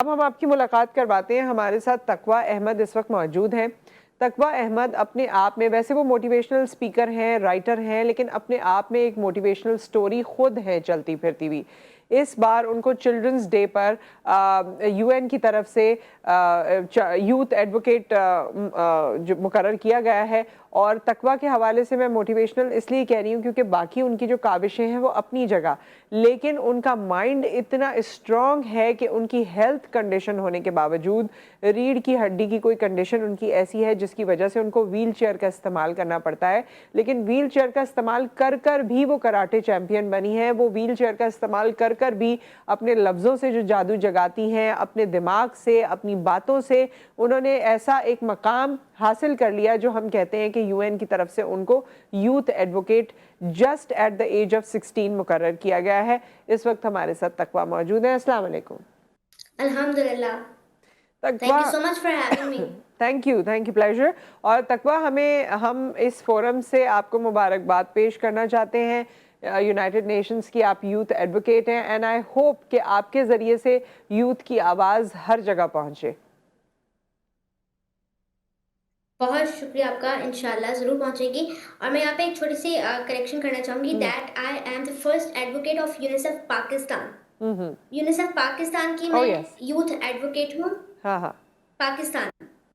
अब हम आपकी मुलाकात करवाते हैं। हमारे साथ तकवा अहमद इस वक्त मौजूद हैं। तकवा अहमद अपने आप में, वैसे वो मोटिवेशनल स्पीकर हैं, राइटर हैं, लेकिन अपने आप में एक मोटिवेशनल स्टोरी खुद है चलती फिरती हुई। इस बार उनको चिल्ड्रंस डे पर यूएन की तरफ से यूथ एडवोकेट जो मुकर्रर किया गया है। और तकवा के हवाले से मैं मोटिवेशनल इसलिए कह रही हूँ क्योंकि बाकी उनकी जो काविशें हैं वो अपनी जगह, लेकिन उनका माइंड इतना स्ट्रॉन्ग है कि उनकी हेल्थ कंडीशन होने के बावजूद, रीढ़ की हड्डी की कोई कंडीशन उनकी ऐसी है जिसकी वजह से उनको व्हील चेयर का इस्तेमाल करना पड़ता है, लेकिन व्हील चेयर का इस्तेमाल कर कर भी वो कराटे चैंपियन बनी है। वो व्हील चेयर का इस्तेमाल कर कर भी अपने लफ्ज़ों से जो जादू जगाती हैं, अपने दिमाग से, अपनी बातों से उन्होंने ऐसा एक मकाम हासिल कर लिया जो हम कहते हैं कि यूएन की तरफ से उनको youth advocate just at the age of 16 मुकर्रर किया गया है। इस वक्त हमारे साथ तकवा मौजूद है। अस्सलाम वालेकुम। अल्हम्दुलिल्लाह। तकवा, thank you so much for having me. Thank you pleasure. और तकवा, हम इस फोरम से आपको मुबारकबाद पेश करना चाहते हैं। यूनाइटेड नेशंस की आप यूथ एडवोकेट हैं एंड आई होप कि आपके ज़रिए से यूथ की आवाज़ हर जगह पहुँचे। बहुत शुक्रिया आपका, इंशाल्लाह ज़रूर पहुँचेगी। और मैं यहाँ पे एक छोटी-सी करेक्शन करना चाहूँगी that I am the first advocate of UNICEF Pakistan. UNICEF Pakistan की ओह मैं यस। यूथ एडवोकेट हूँ, हाँ हाँ, पाकिस्तान।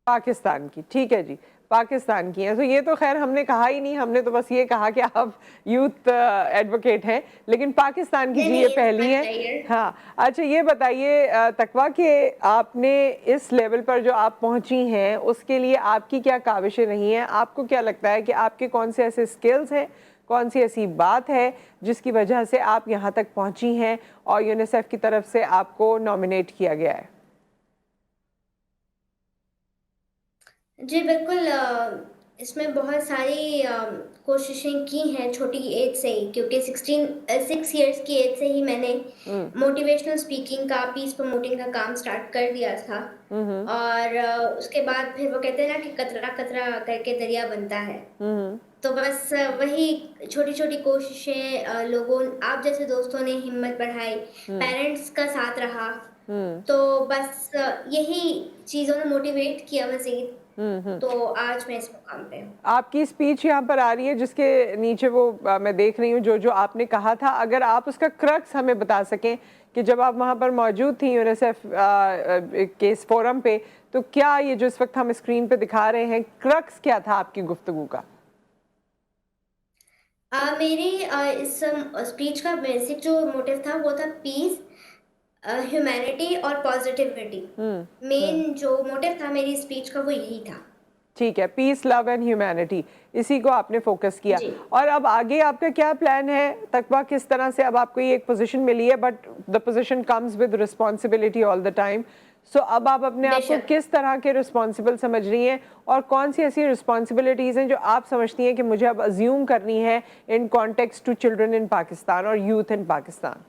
पाकिस्तान की, ठीक है जी, पाकिस्तान की है। तो ये तो खैर हमने कहा ही नहीं, हमने तो बस ये कहा कि आप यूथ एडवोकेट हैं, लेकिन पाकिस्तान की नहीं, जी नहीं, ये इट्स पहली माय है। प्लेयर। हाँ, अच्छा ये बताइए तकवा कि आपने इस लेवल पर जो आप पहुंची हैं उसके लिए आपकी क्या काविशें रही हैं? आपको क्या लगता है कि आपके कौन से ऐसे स्किल्स हैं, कौन सी ऐसी बात है जिसकी वजह से आप यहाँ तक पहुंची हैं और यूनिसेफ की तरफ से आपको नॉमिनेट किया गया है? जी, बिल्कुल इसमें बहुत सारी कोशिशें की हैं छोटी एज से ही, क्योंकि 6 इयर्स की एज से ही मैंने हम्म मोटिवेशनल स्पीकिंग का, पीस प्रमोटिंग का काम स्टार्ट कर दिया था। हम्म और उसके बाद फिर वो कहते हैं ना कि कतरा-कतरा करके दरिया बनता है। हम्म तो बस वही छोटी-छोटी कोशिशें, लोगों आप जैसे दोस्तों ने हिम्मत बढ़ाई, हम्म पेरेंट्स का साथ रहा, हम्म तो बस यही चीज़ों ने मोटिवेट किया मज़ीद। हम्म। तो आज मैं इस मुकाम पे हूँ। आपकी स्पीच यहाँ पर आ रही है जिसके नीचे वो मैं देख रही हूँ जो जो आपने कहा था, अगर आप उसका क्रक्स हमें बता सकें कि जब आप वहाँ पर मौजूद थी यूनिसेफ के इस फोरम पे, तो क्या ये जो इस वक्त हम स्क्रीन पे दिखा रहे हैं, क्रक्स क्या था आपकी गुफ्तगू का? मेरी इस स्पीच का बेसिक जो मोटिव था वो था पीस, ह्यूमैनिटी और पॉजिटिविटी। हम्म। मेन जो मोटिव था मेरी स्पीच का वो यही था। ठीक है, पीस, लव एंड ह्यूमैनिटी, इसी को आपने फोकस किया। जी। और अब आगे आपका क्या प्लान है तकवा? किस तरह से, अब आपको ये एक पोजीशन मिली है but the position comes with responsibility all the time, so अब आप अपने आप को बेशक। किस तरह के रिस्पॉन्सिबल समझ रही हैं और कौन सी ऐसी रिस्पॉन्सिबिलिटीज़ हैं जो आप समझती हैं कि मुझे अब अज्यूम करनी है in context to children in Pakistan और यूथ इन पाकिस्तान?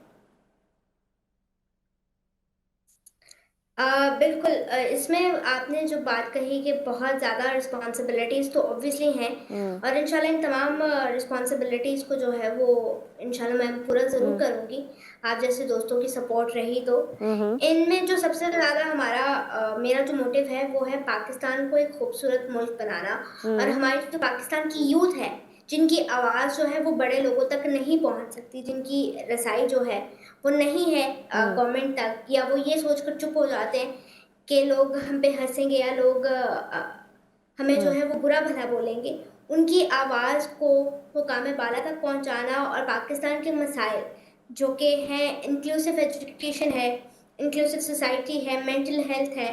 बिल्कुल, इसमें आपने जो बात कही कि बहुत ज़्यादा रिस्पॉन्सिबिलिटीज़ तो ऑब्वियसली हैं, हम्म और इंशाल्लाह इन तमाम रिस्पॉन्सिबिलिटीज़ को जो है वो इंशाल्लाह मैं पूरा ज़रूर हम्म करूँगी, आप जैसे दोस्तों की सपोर्ट रही तो। हम्म इनमें जो सबसे ज़्यादा मेरा जो मोटिव है वो है पाकिस्तान को एक खूबसूरत मुल्क बनाना। और हम्म हमारी जो पाकिस्तान की यूथ है, जिनकी आवाज़ जो है वो बड़े लोगों तक नहीं पहुँच सकती, जिनकी रसाई जो है वो नहीं है हम्म गवर्नमेंट तक, या वो ये सोचकर चुप हो जाते हैं कि लोग हम पे हँसेंगे या लोग हमें जो हम्म है वो बुरा-भला बोलेंगे। उनकी आवाज़ को मुकाम बाला तक पहुँचाना, और पाकिस्तान के मसाइल जो कि हैं, इंक्लूसिव एजुकेशन है, इंक्लूसिव सोसाइटी है, मेंटल हेल्थ है,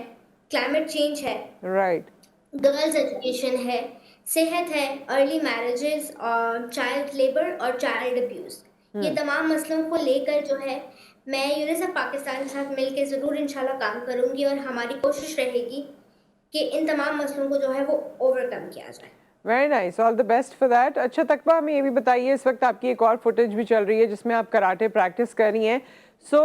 क्लाइमेट चेंज है, राइट। गर्ल्स एजुकेशन है, सेहत है, अर्ली मैरिजेस और चाइल्ड लेबर और चाइल्ड अब्यूज़। ये हम्म तमाम मसलों को लेकर जो है मैं यूनिसेफ पाकिस्तान के साथ मिलके ज़रूर इंशाल्लाह काम करूँगी, और हमारी कोशिश रहेगी कि इन तमाम मसलों को जो है वो ओवरकम किया जाए। Very nice, all the best for that. अच्छा तकवा, हमें ये भी बताइए, इस वक्त आपकी एक और फुटेज भी चल रही है जिसमें आप कराटे प्रैक्टिस कर रही हैं, सो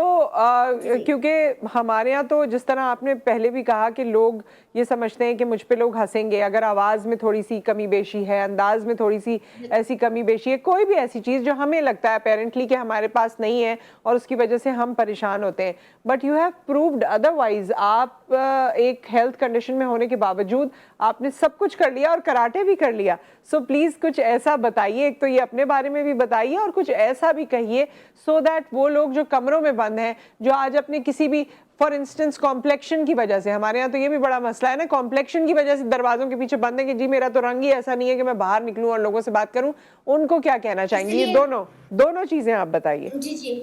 जी, जी। क्योंकि हमारे यहाँ तो जिस तरह आपने पहले भी कहा कि लोग ये समझते हैं कि मुझ पे लोग हंसेंगे अगर आवाज़ में थोड़ी सी कमी बेशी है, अंदाज में थोड़ी सी बिल्कुल। ऐसी कमी बेशी है, कोई भी ऐसी चीज़ जो हमें लगता है अपेरेंटली कि हमारे पास नहीं है और उसकी वजह से हम परेशान होते हैं, but you have proved otherwise. आप एक हेल्थ कंडीशन में होने के बावजूद आपने सब कुछ कर लिया और कराटे भी कर लिया। सो प्लीज़ कुछ ऐसा बताइए, एक तो ये अपने बारे में भी बताइए और कुछ ऐसा भी कहिए सो दैट वो लोग जो कमरों में बंद हैं, जो आज अपने किसी भी फॉर इंस्टेंस कॉम्प्लेक्शन की वजह से, हमारे यहाँ तो ये भी बड़ा मसला है ना, कॉम्प्लेक्शन की वजह से दरवाजों के पीछे बंद है कि जी मेरा तो रंग ही ऐसा नहीं है कि मैं बाहर निकलूं और लोगों से बात करूं, उनको क्या कहना चाहेंगी? ये इसलिए दोनों दोनों चीजें आप बताइए। जी, जी।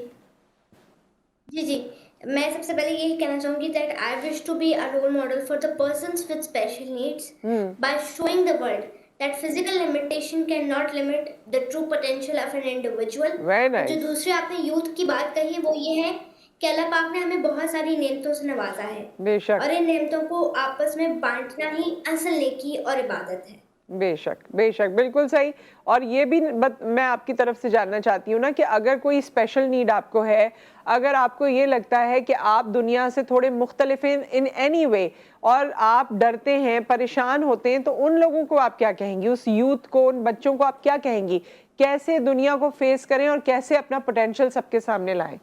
जी, जी। मैं सबसे पहले यही कहना चाहूँगी that I wish to be a role model for the persons with special needs hmm. By showing the world that physical limitation can not limit the true potential of an individual. Very और जो nice. दूसरी आपने youth की बात कही वो ये है कि अल्लाह पाक ने हमें बहुत सारी नेमतों से नवाजा है बेशक। और इन नेमतों को आपस में बांटना ही असल नेकी और इबादत है। बेशक, बेशक, बिल्कुल सही। और ये भी मैं आपकी तरफ से जानना चाहती हूँ ना कि अगर कोई स्पेशल नीड आपको है, अगर आपको ये लगता है कि आप दुनिया से थोड़े मुख्तलिफ इन एनी वे और आप डरते हैं, परेशान होते हैं, तो उन लोगों को आप क्या कहेंगी? उस यूथ को, उन बच्चों को आप क्या कहेंगी? कैसे दुनिया को फेस करें और कैसे अपना पोटेंशियल सबके सामने लाएं?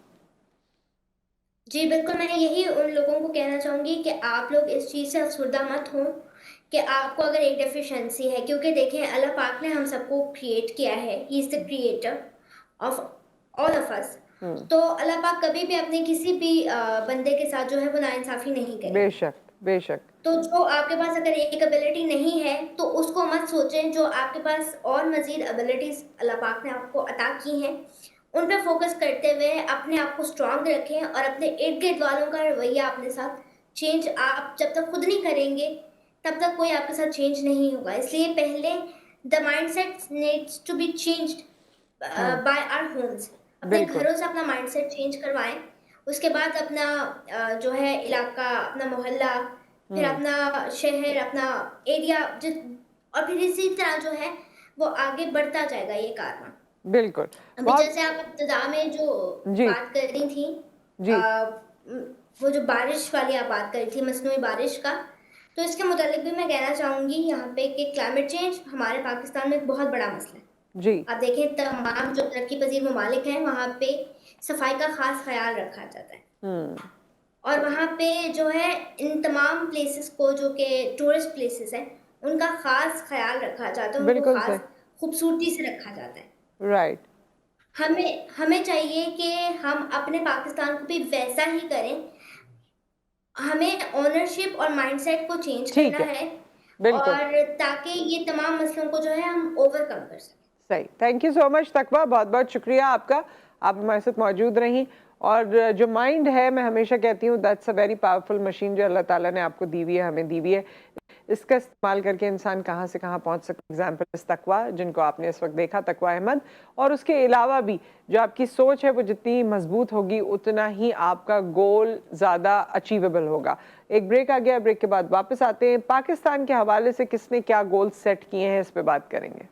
जी, बिल्कुल, मैं यही उन लोगों को कहना चाहूँगी कि आप लोग इस चीज़ से अफ़सरदा मत हों कि आपको अगर एक डेफ़िशिएंसी है, क्योंकि देखें अल्लाह पाक ने हम सबको क्रिएट किया है, he is the creator of all of us. Hmm, तो अल्लाह पाक कभी भी अपने किसी भी बंदे के साथ जो है वो नाइंसाफ़ी नहीं करेंगे। बेशक, बेशक। तो जो आपके पास अगर एक एबिलिटी नहीं है, तो उसको मत सोचें, जो आपके पास और मज़ीद एबिलिटीज़ अल्लाह पाक ने आपको अता की हैं, उन पे फ़ोकस करते हुए अपने आप को स्ट्रॉन्ग रखें और अपने इर्द-गिर्द वालों का रवैया अपने साथ चेंज आप जब तक खुद नहीं करेंगे, तब तक कोई आपके साथ चेंज नहीं होगा। इसलिए पहले the mindset needs to be changed हुँ, बाय आवर होम्स। अपने बिल्कुल। घरों से अपना माइंडसेट चेंज करवाएँ। उसके बाद अपना जो है इलाका, अपना मोहल्ला, फिर हुँ, अपना शहर, अपना एरिया जिस और फिर इसी तरह जो है वो आगे बढ़ता जाएगा ये कारवां। बिल्कुल। अभी बहुत जैसे आप इब्तिदा में जो जी, बात कर रही थी जी। उम, वो जो बारिश वाली आप बात कर रही थी मसनूई बारिश का, तो इसके मुतालिक भी मैं कहना चाहूँगी यहाँ पे कि क्लाइमेट चेंज हमारे पाकिस्तान में एक बहुत बड़ा मसला है। जी। आप देखें तमाम जो तरक्की पज़ीर ममालिक हैं, वहाँ पे सफाई का ख़ास ख़्याल रखा जाता है। हुँ, और वहाँ पे जो है इन तमाम प्लेसेस को जो कि टूरिस्ट प्लेसेस हैं, उनका ख़ास ख़्याल रखा जाता है, उनको बिल्कुल सही। ख़ास खूबसूरती से रखा जाता है। राइट। हमें हमें चाहिए कि हम अपने पाकिस्तान को भी वैसा ही करें। हमें ओनरशिप और माइंडसेट को चेंज करना ठीक है, है बिल्कुल। और ताकि ये तमाम मसलों को जो है हम ओवरकम कर सकें। सही। थैंक यू सो मच तकवा, बहुत-बहुत शुक्रिया आपका। आप हमारे साथ मौजूद रहीं और जो माइंड है, मैं हमेशा कहती हूँ that's a very powerful machine जो अल्लाह ताला ने आपको दी हुई है, हमें दी हुई है। इसका इस्तेमाल करके इंसान कहाँ से कहाँ पहुँच सकता है। एग्ज़ाम्पल इस तकवा जिनको आपने इस वक़्त देखा, तकवा अहमद, और उसके अलावा भी जो आपकी सोच है वो जितनी मज़बूत होगी, उतना ही आपका गोल ज़्यादा अचीवेबल होगा। एक ब्रेक आ गया, ब्रेक के बाद वापस आते हैं। पाकिस्तान के हवाले से किसने क्या गोल सेट किए हैं, इस पे बात करेंगे।